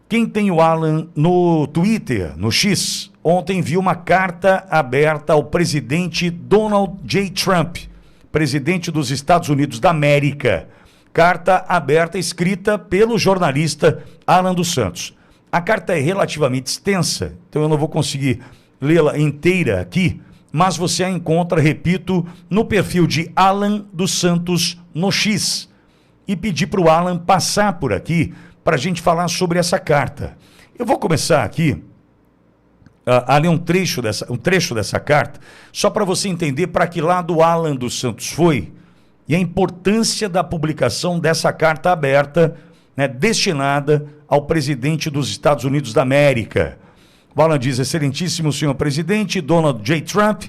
Quem tem o Alan no Twitter, no X, ontem viu uma carta aberta ao presidente Donald J. Trump, presidente dos Estados Unidos da América. Carta aberta escrita pelo jornalista Alan dos Santos. A carta é relativamente extensa, então eu não vou conseguir lê-la inteira aqui, mas você a encontra, repito, no perfil de Alan dos Santos no X. E pedir para o Alan passar por aqui para a gente falar sobre essa carta. Eu vou começar aqui a ler um trecho dessa carta, só para você entender para que lado o Alan dos Santos foi e a importância da publicação dessa carta aberta, né, destinada ao presidente dos Estados Unidos da América. O Alan diz: excelentíssimo senhor presidente Donald J. Trump,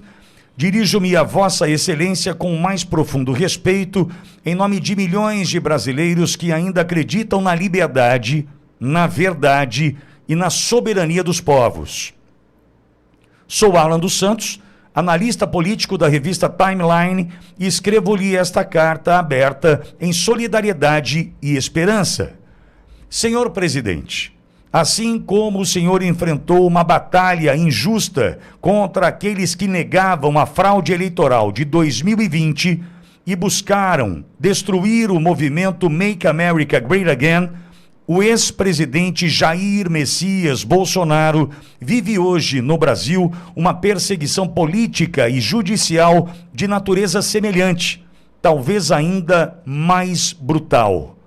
dirijo-me a vossa excelência com o mais profundo respeito, em nome de milhões de brasileiros que ainda acreditam na liberdade, na verdade e na soberania dos povos. Sou Alan dos Santos, analista político da revista Timeline, e escrevo-lhe esta carta aberta em solidariedade e esperança. Senhor presidente, assim como o senhor enfrentou uma batalha injusta contra aqueles que negavam a fraude eleitoral de 2020 e buscaram destruir o movimento Make America Great Again, o ex-presidente Jair Messias Bolsonaro vive hoje no Brasil uma perseguição política e judicial de natureza semelhante, talvez ainda mais brutal.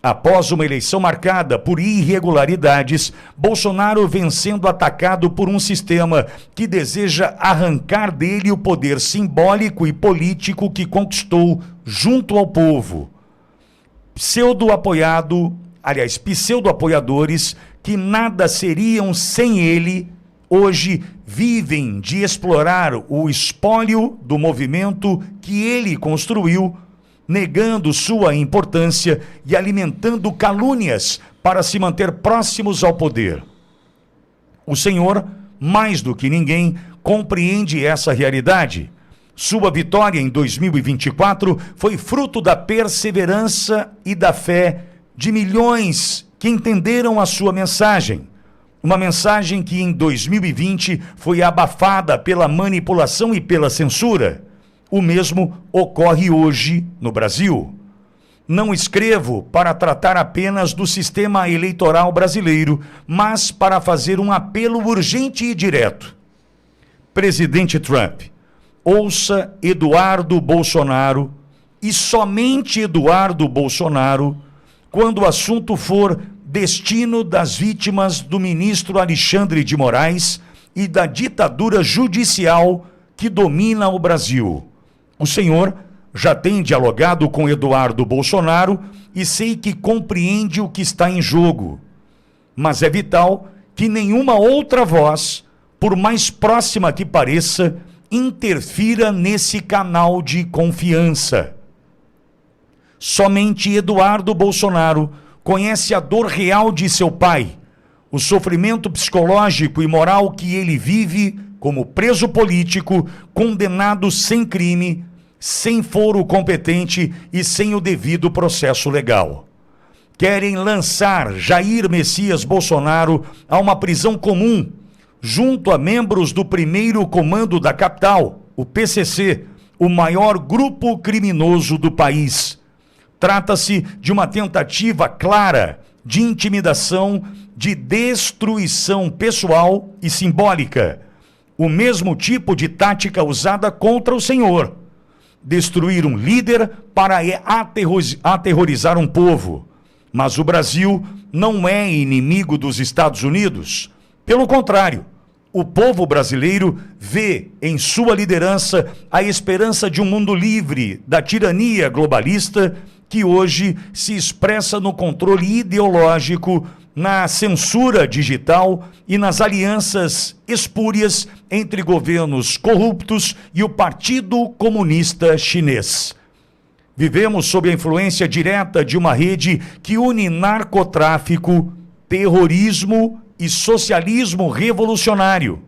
Após uma eleição marcada por irregularidades, Bolsonaro vem sendo atacado por um sistema que deseja arrancar dele o poder simbólico e político que conquistou junto ao povo. Pseudo-apoiadores que nada seriam sem ele, hoje vivem de explorar o espólio do movimento que ele construiu, negando sua importância e alimentando calúnias para se manter próximos ao poder. O senhor, mais do que ninguém, compreende essa realidade. Sua vitória em 2024 foi fruto da perseverança e da fé de milhões que entenderam a sua mensagem. Uma mensagem que em 2020 foi abafada pela manipulação e pela censura. O mesmo ocorre hoje no Brasil. Não escrevo para tratar apenas do sistema eleitoral brasileiro, mas para fazer um apelo urgente e direto. Presidente Trump, ouça Eduardo Bolsonaro e somente Eduardo Bolsonaro quando o assunto for destino das vítimas do ministro Alexandre de Moraes e da ditadura judicial que domina o Brasil. O senhor já tem dialogado com Eduardo Bolsonaro e sei que compreende o que está em jogo. Mas é vital que nenhuma outra voz, por mais próxima que pareça, interfira nesse canal de confiança. Somente Eduardo Bolsonaro conhece a dor real de seu pai, o sofrimento psicológico e moral que ele vive como preso político, condenado sem crime, sem foro competente e sem o devido processo legal. Querem lançar Jair Messias Bolsonaro a uma prisão comum, junto a membros do primeiro comando da capital, o PCC, o maior grupo criminoso do país. Trata-se de uma tentativa clara de intimidação, de destruição pessoal e simbólica. O mesmo tipo de tática usada contra o senhor. Destruir um líder para aterrorizar um povo. Mas o Brasil não é inimigo dos Estados Unidos. Pelo contrário, o povo brasileiro vê em sua liderança a esperança de um mundo livre da tirania globalista que hoje se expressa no controle ideológico, na censura digital e nas alianças espúrias entre governos corruptos e o Partido Comunista Chinês. Vivemos sob a influência direta de uma rede que une narcotráfico, terrorismo e socialismo revolucionário.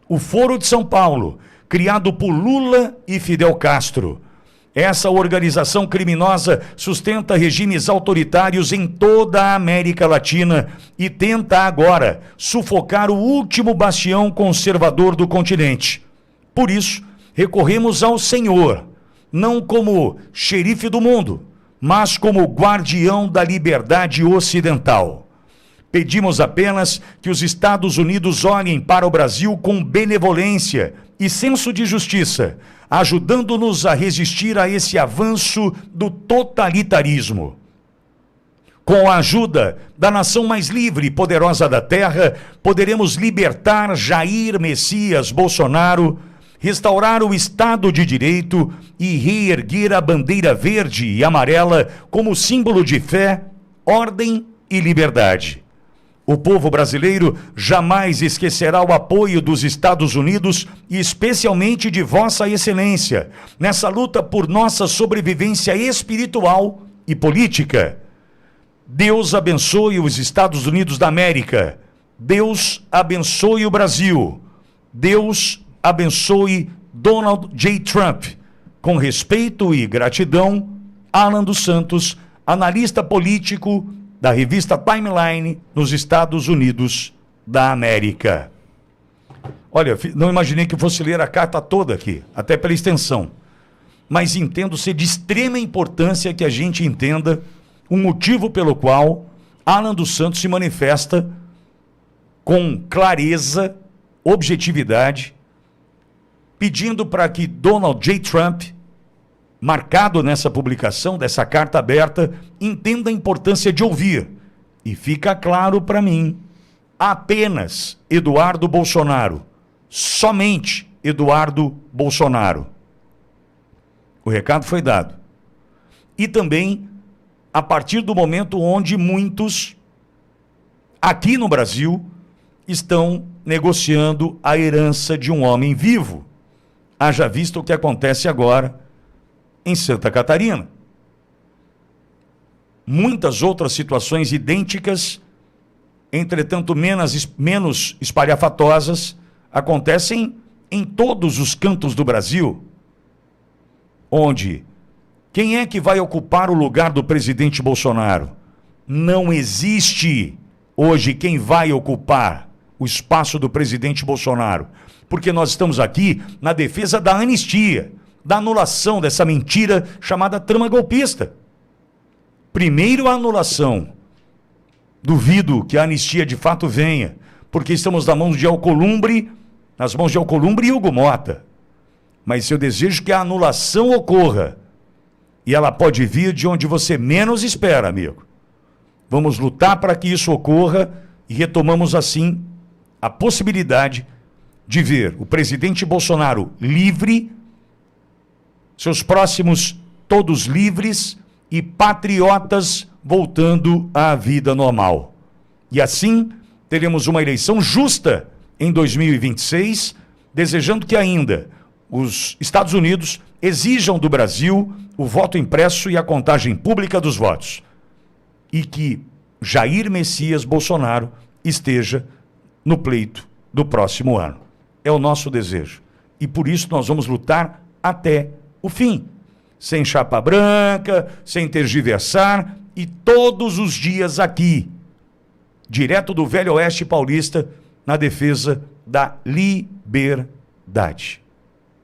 O Foro de São Paulo, criado por Lula e Fidel Castro. Essa organização criminosa sustenta regimes autoritários em toda a América Latina e tenta agora sufocar o último bastião conservador do continente. Por isso, recorremos ao Senhor, não como xerife do mundo, mas como guardião da liberdade ocidental. Pedimos apenas que os Estados Unidos olhem para o Brasil com benevolência e senso de justiça, ajudando-nos a resistir a esse avanço do totalitarismo. Com a ajuda da nação mais livre e poderosa da terra, poderemos libertar Jair Messias Bolsonaro, restaurar o Estado de Direito e reerguer a bandeira verde e amarela como símbolo de fé, ordem e liberdade. O povo brasileiro jamais esquecerá o apoio dos Estados Unidos e especialmente de Vossa Excelência, nessa luta por nossa sobrevivência espiritual e política. Deus abençoe os Estados Unidos da América. Deus abençoe o Brasil. Deus abençoe Donald J. Trump. Com respeito e gratidão, Alan dos Santos, analista político da revista Timeline, nos Estados Unidos da América. Olha, não imaginei que fosse ler a carta toda aqui, até pela extensão. Mas entendo ser de extrema importância que a gente entenda o motivo pelo qual Alan dos Santos se manifesta com clareza, objetividade, pedindo para que Donald J. Trump, marcado nessa publicação, dessa carta aberta, entenda a importância de ouvir. E fica claro para mim, apenas Eduardo Bolsonaro, somente Eduardo Bolsonaro. O recado foi dado. E também, a partir do momento onde muitos, aqui no Brasil, estão negociando a herança de um homem vivo. Haja visto o que acontece agora em Santa Catarina. Muitas outras situações idênticas, entretanto menos espalhafatosas, acontecem em todos os cantos do Brasil, onde quem é que vai ocupar o lugar do presidente Bolsonaro? Não existe hoje quem vai ocupar o espaço do presidente Bolsonaro, porque nós estamos aqui na defesa da anistia, da anulação dessa mentira chamada trama golpista. Primeiro a anulação. Duvido que a anistia de fato venha, porque estamos nas mãos de Alcolumbre e Hugo Mota. Mas eu desejo que a anulação ocorra. E ela pode vir de onde você menos espera, amigo. Vamos lutar para que isso ocorra e retomamos assim a possibilidade de ver o presidente Bolsonaro livre, seus próximos todos livres e patriotas voltando à vida normal. E assim teremos uma eleição justa em 2026, desejando que ainda os Estados Unidos exijam do Brasil o voto impresso e a contagem pública dos votos. E que Jair Messias Bolsonaro esteja no pleito do próximo ano. É o nosso desejo. E por isso nós vamos lutar até o fim. Sem chapa branca, sem tergiversar e todos os dias aqui, direto do Velho Oeste Paulista, na defesa da liberdade.